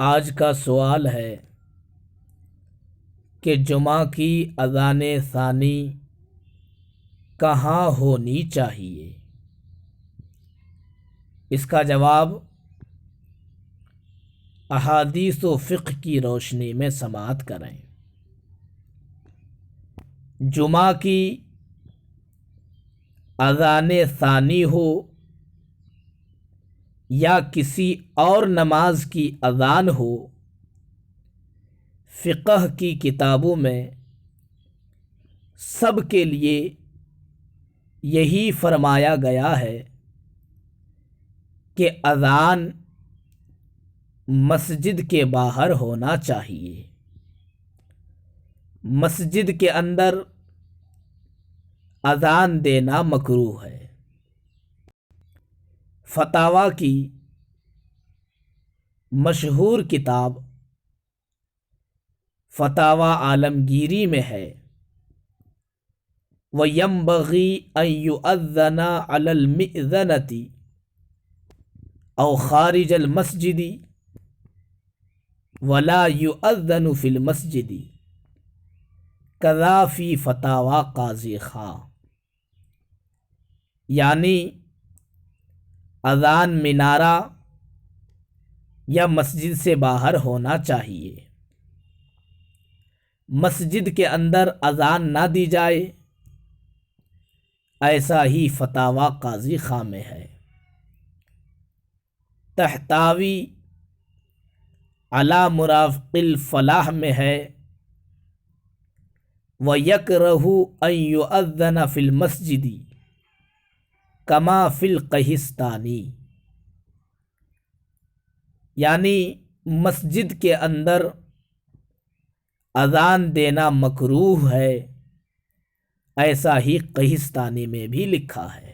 آج کا سوال ہے کہ جمعہ کی اذان ثانی کہاں ہونی چاہیے؟ اس کا جواب احادیث و فقہ کی روشنی میں سماعت کریں۔ جمعہ کی اذان ثانی ہو یا کسی اور نماز کی اذان ہو، فقہ کی کتابوں میں سب کے لیے یہی فرمایا گیا ہے کہ اذان مسجد کے باہر ہونا چاہیے۔ مسجد کے اندر اذان دینا مکروہ ہے۔ فتاویٰ کی مشہور کتاب فتاویٰ عالمگیری میں ہے وَيَنبَغِي أَن يُؤَذَّنَ عَلَى الْمِئْذَنَةِ أَوْ خَارِجَ الْمَسْجِدِ وَلَا يُؤَذَّنُ فِي الْمَسْجِدِ كَذَا فِي فتاویٰ قاضی خاں، یعنی اذان مینارہ یا مسجد سے باہر ہونا چاہیے، مسجد کے اندر اذان نہ دی جائے، ایسا ہی فتاویٰ قاضی خاں میں ہے۔ تحتاوی علی مرافق الفلاح میں ہے وَيَكْرَهُ أَن يُؤَذَّنَ فِي الْمَسْجِدِ كَمَا فِي الْقَحِسْطَانِ، یعنی مسجد کے اندر اذان دینا مکروہ ہے، ایسا ہی قحسطانی میں بھی لکھا ہے۔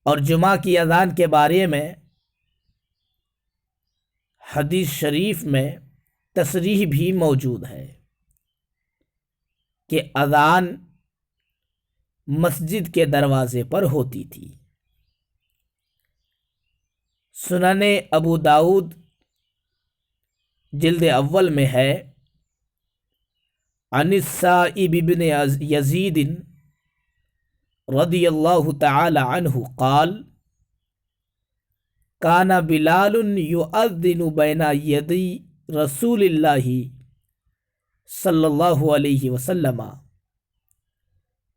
اور جمعہ کی اذان کے بارے میں حدیث شریف میں تصریح بھی موجود ہے کہ اذان مسجد کے دروازے پر ہوتی تھی۔ سنن ابو داؤد جلد اول میں ہے عن السائب بن یزید رضی اللہ تعالی عنہ قال کان بلال یؤذن بین یدی رسول اللہ صلی اللہ علیہ وسلم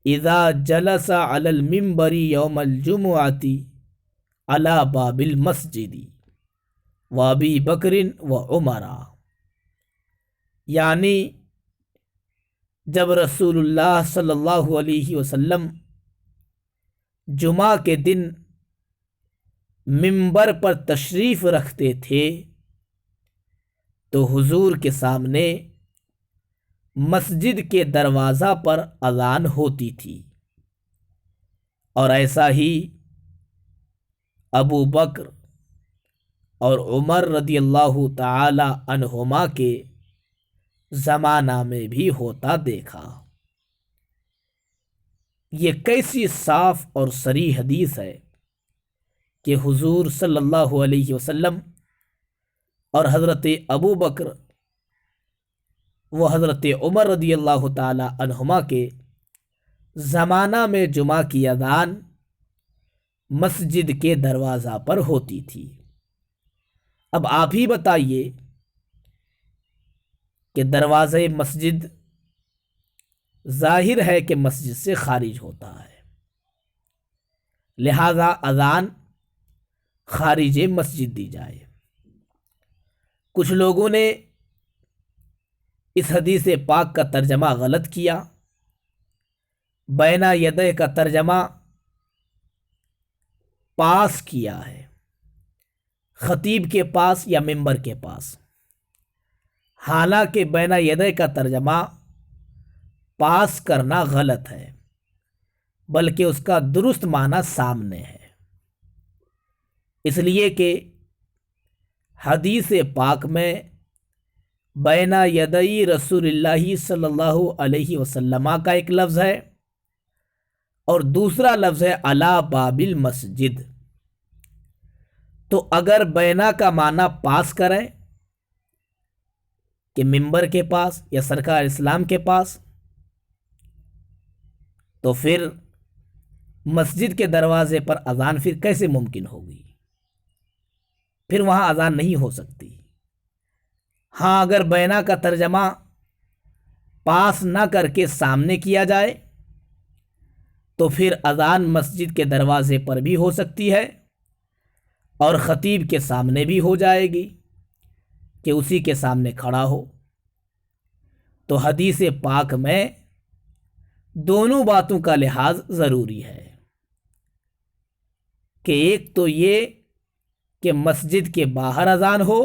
اذا جلس علی المنبر یوم الجمعۃ علی باب المسجد وابی بکر وعمر، یعنی جب رسول اللہ صلی اللہ علیہ وسلم جمعہ کے دن منبر پر تشریف رکھتے تھے تو حضور کے سامنے مسجد کے دروازہ پر اذان ہوتی تھی، اور ایسا ہی ابو بکر اور عمر رضی اللہ تعالی عنہما کے زمانہ میں بھی ہوتا دیکھا۔ یہ کیسی صاف اور صریح حدیث ہے کہ حضور صلی اللہ علیہ وسلم اور حضرت ابو بکر و حضرت عمر رضی اللہ تعالی عنہما کے زمانہ میں جمعہ کی اذان مسجد کے دروازہ پر ہوتی تھی۔ اب آپ ہی بتائیے کہ دروازے مسجد ظاہر ہے کہ مسجد سے خارج ہوتا ہے، لہذا اذان خارج مسجد دی جائے۔ کچھ لوگوں نے اس حدیث پاک کا ترجمہ غلط کیا، بین یدہ کا ترجمہ پاس کیا ہے، خطیب کے پاس یا منبر کے پاس، حالانکہ بین یدہ کا ترجمہ پاس کرنا غلط ہے، بلکہ اس کا درست معنی سامنے ہے، اس لیے کہ حدیث پاک میں بین یدئی رسول اللہ صلی اللہ علیہ وسلم کا ایک لفظ ہے اور دوسرا لفظ ہے علی باب المسجد۔ تو اگر بینا کا معنی پاس کریں کہ ممبر کے پاس یا سرکار اسلام کے پاس، تو پھر مسجد کے دروازے پر اذان پھر کیسے ممکن ہوگی؟ پھر وہاں اذان نہیں ہو سکتی۔ ہاں، اگر بینا کا ترجمہ پاس نہ کر کے سامنے کیا جائے تو پھر اذان مسجد کے دروازے پر بھی ہو سکتی ہے اور خطیب کے سامنے بھی ہو جائے گی کہ اسی کے سامنے کھڑا ہو۔ تو حدیث پاک میں دونوں باتوں کا لحاظ ضروری ہے کہ ایک تو یہ کہ مسجد کے باہر اذان ہو،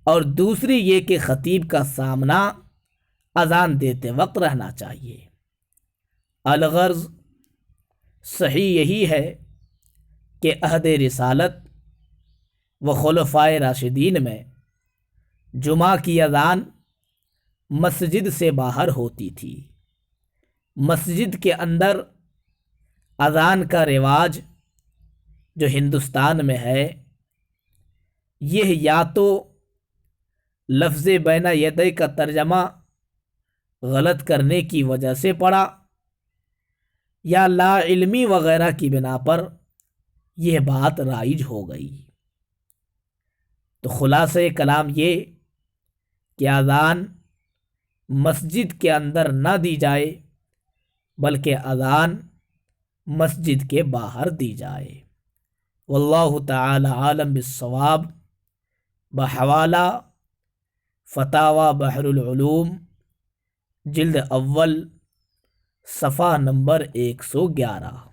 اور دوسری یہ کہ خطیب کا سامنا اذان دیتے وقت رہنا چاہیے۔ الغرض صحیح یہی ہے کہ عہد رسالت و خلفائے راشدین میں جمعہ کی اذان مسجد سے باہر ہوتی تھی۔ مسجد کے اندر اذان کا رواج جو ہندوستان میں ہے، یہ یا تو لفظ بین یدی کا ترجمہ غلط کرنے کی وجہ سے پڑا، یا لا علمی وغیرہ کی بنا پر یہ بات رائج ہو گئی۔ تو خلاصہ کلام یہ کہ اذان مسجد کے اندر نہ دی جائے بلکہ اذان مسجد کے باہر دی جائے۔ واللہ تعالی عالم بالصواب، بحوالہ فتاوی بحر العلوم جلد اول صفحہ نمبر 111۔